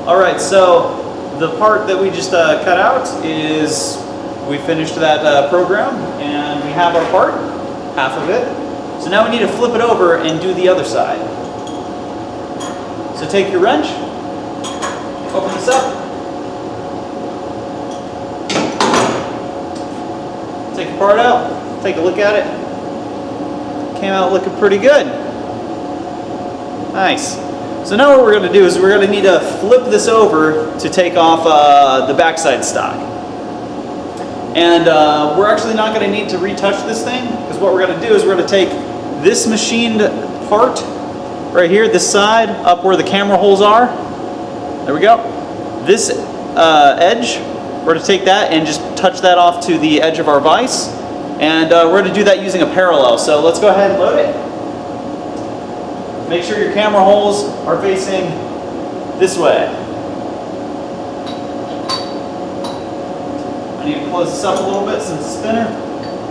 All right, so the part that we just cut out is, we finished that program and we have our part, half of it. So now we need to flip it over and do the other side. So take your wrench, open this up, take the part out, take a look at it. Came out looking pretty good. Nice. So now what we're going to do is we're going to need to flip this over to take off the backside stock. And we're actually not going to need to retouch this thing, because what we're going to do is we're going to take this machined part right here, this side, up where the camera holes are. There we go. This edge, we're going to take that and just touch that off to the edge of our vise. And we're going to do that using a parallel. So let's go ahead and load it. Make sure your camera holes are facing this way. I need to close this up a little bit since it's thinner.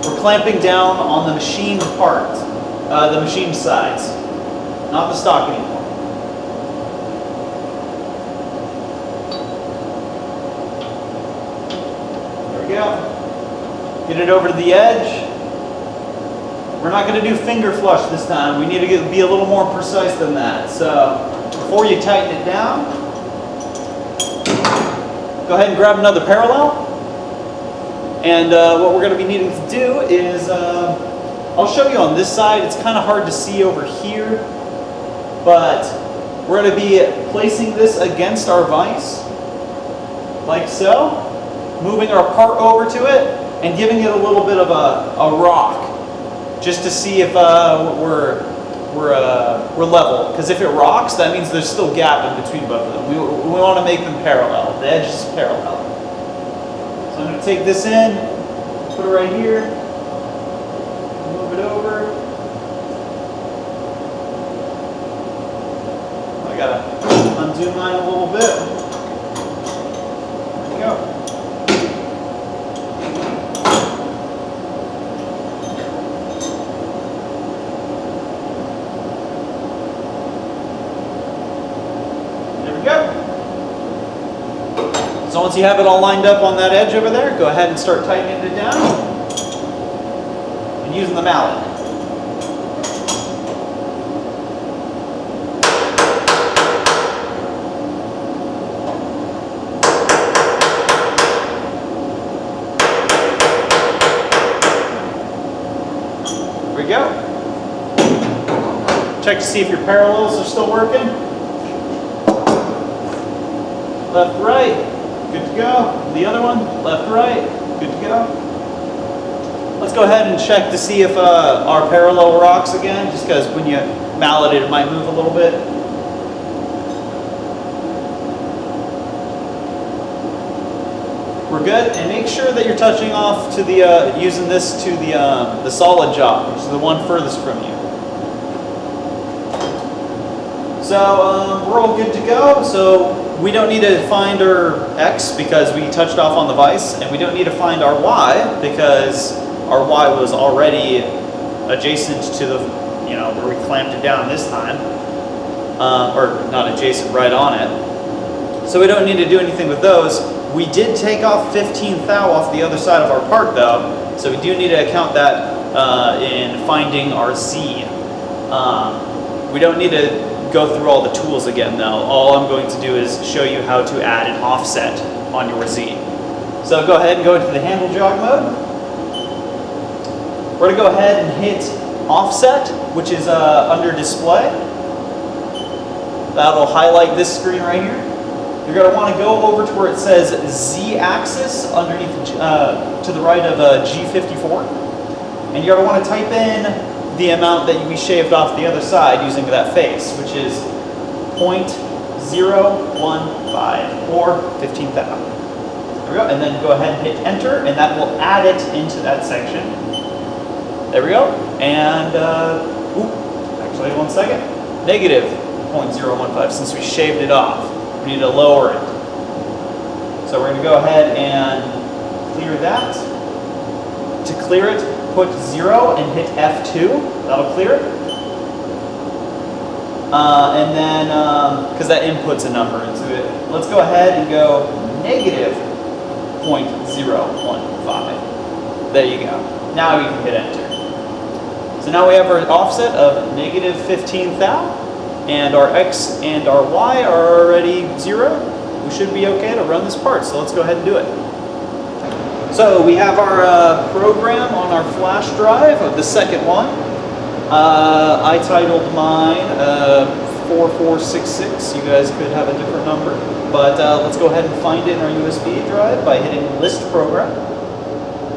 We're clamping down on the machined part, the machined sides, not the stock anymore. There we go. Get it over to the edge. We're not going to do finger flush this time. We need to be a little more precise than that. So before you tighten it down, go ahead and grab another parallel. And what we're going to be needing to do is, I'll show you on this side. It's kind of hard to see over here, but we're going to be placing this against our vise, like so, moving our part over to it, and giving it a little bit of a rock, just to see if we're level. Because if it rocks, that means there's still gap in between both of them. We want to make them parallel. The edge is parallel. So I'm going to take this in, put it right here, move it over. I gotta undo mine a little bit. There we go. So once you have it all lined up on that edge over there, go ahead and start tightening it down and using the mallet. There we go. Check to see if your parallels are still working. Left, right. Good to go. The other one, left, right, good to go. Let's go ahead and check to see if our parallel rocks again, just because when you mallet it might move a little bit. We're good, and make sure that you're touching off to the, using this to the solid job, which is the one furthest from you. So we're all good to go. So we don't need to find our X because we touched off on the vise, and we don't need to find our Y because our Y was already adjacent to the, where we clamped it down this time, or not adjacent, right on it. So we don't need to do anything with those. We did take off 15 thou off the other side of our part though, so we do need to account that in finding our Z. We don't need to go through all the tools again though. All I'm going to do is show you how to add an offset on your Z. So go ahead and go into the handle jog mode. We're going to go ahead and hit offset, which is under display. That'll highlight this screen right here. You're going to want to go over to where it says Z axis underneath to the right of G54. And you're going to want to type in the amount that we shaved off the other side using that face, which is 0.015 or 15 thou. There we go, and then go ahead and hit enter, and that will add it into that section. There we go, and actually 1 second, negative 0.015 since we shaved it off. We need to lower it. So we're going to go ahead and clear that. To clear it, put 0 and hit F2. That'll clear it. And then, because that inputs a number into it, let's go ahead and go negative 0.015. There you go. Now you can hit enter. So now we have our offset of negative 15 thou, and our x and our y are already 0. We should be okay to run this part, so let's go ahead and do it. So we have our program on our flash drive, the second one. I titled mine 4466. You guys could have a different number, but let's go ahead and find it in our USB drive by hitting list program.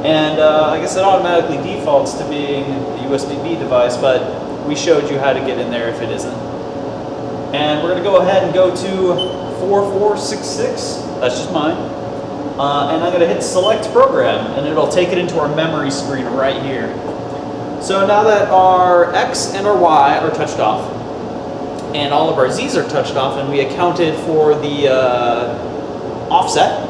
And I guess it automatically defaults to being the USB device, but we showed you how to get in there if it isn't. And we're going to go ahead and go to 4466. That's just mine. And I'm going to hit select program, and it'll take it into our memory screen right here. So now that our X and our Y are touched off, and all of our Z's are touched off, and we accounted for the offset,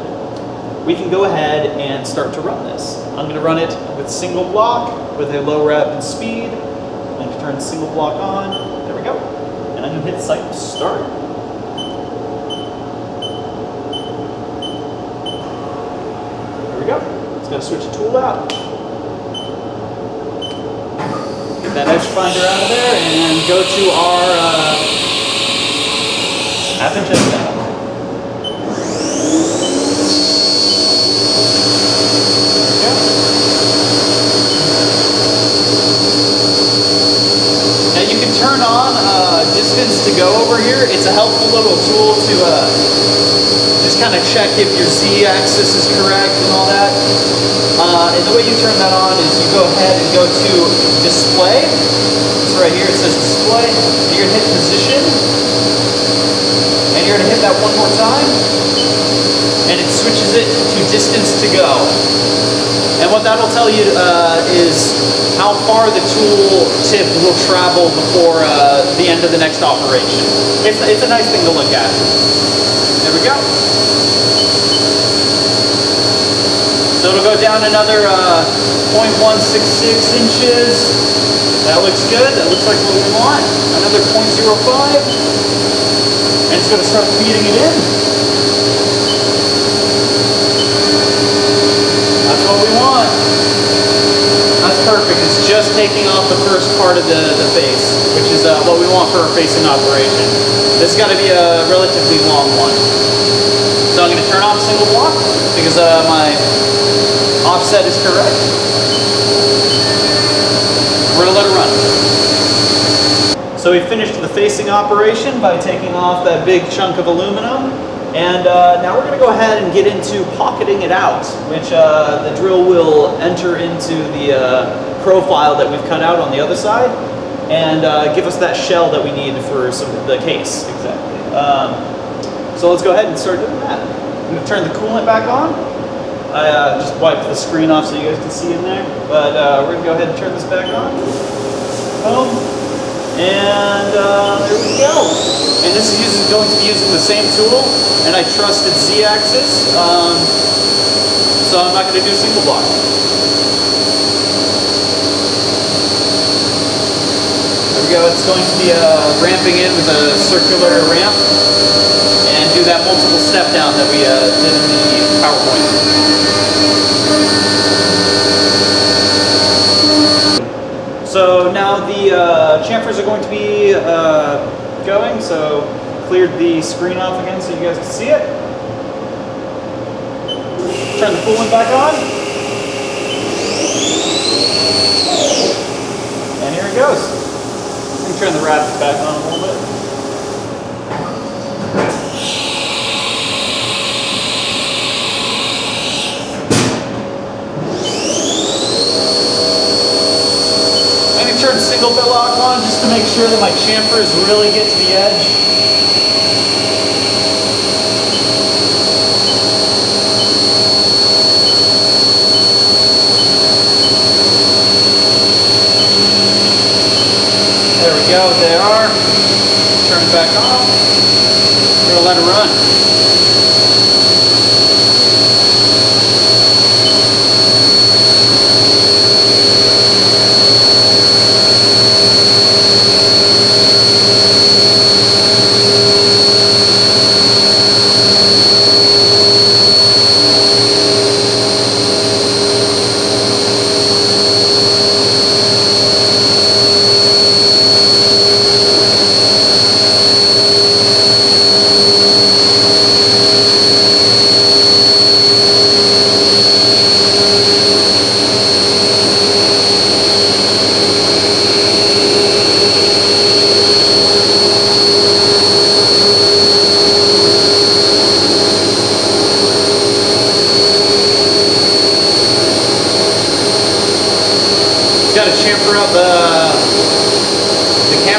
we can go ahead and start to run this. I'm going to run it with single block, with a low rep and speed. I'm going to turn the single block on. There we go. And I'm going to hit site start. There we go. It's going to switch the tool out. Get that edge finder out of there and go to our app and check it out. Turn on distance to go over here. It's a helpful little tool to just kind of check if your z-axis is correct and all that. And the way you turn that on is you go ahead and go to display. So right here it says display. And you're going to hit position. And you're going to hit that one more time. And it switches it to distance to go. And what that'll tell you is how far the tool tip will travel before the end of the next operation. It's a nice thing to look at. There we go. So it'll go down another 0.166 inches. That looks good. That looks like what we want. Another 0.05. And it's going to start feeding it in. That's what we want. That's perfect. It's just taking off the first part of the face, which is what we want for our facing operation. This has got to be a relatively long one. So I'm going to turn off single block because my offset is correct. We're going to let it run. So we finished the facing operation by taking off that big chunk of aluminum. And now we're going to go ahead and get into pocketing it out, which the drill will enter into the profile that we've cut out on the other side and give us that shell that we need for the case. Exactly. So let's go ahead and start doing that. I'm going to turn the coolant back on. I just wiped the screen off so you guys can see in there. But we're going to go ahead and turn this back on. Boom. And there we go. And this is going to be using the same tool, and I trust its z-axis, so I'm not going to do single block. There we go. It's going to be ramping in with a circular ramp, and do that multiple step down that we did in the PowerPoint. So now the chamfers are going to be going, so cleared the screen off again so you guys can see it. Turn the coolant back on. And here it goes. Let me turn the wrap back on a little bit. Turn single bit lock on just to make sure that my chamfers really get to the edge. There we go, they are. Turn it back off. We're going to let it run.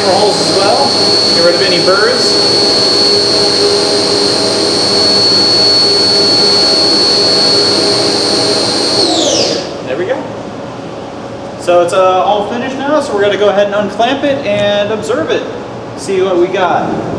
camera holes as well. Get rid of any burrs. There we go. So it's all finished now, so we're going to go ahead and unclamp it and observe it. See what we got.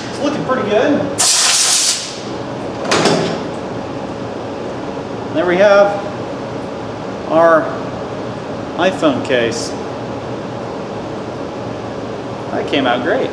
It's looking pretty good. There we have our iPhone case. That came out great.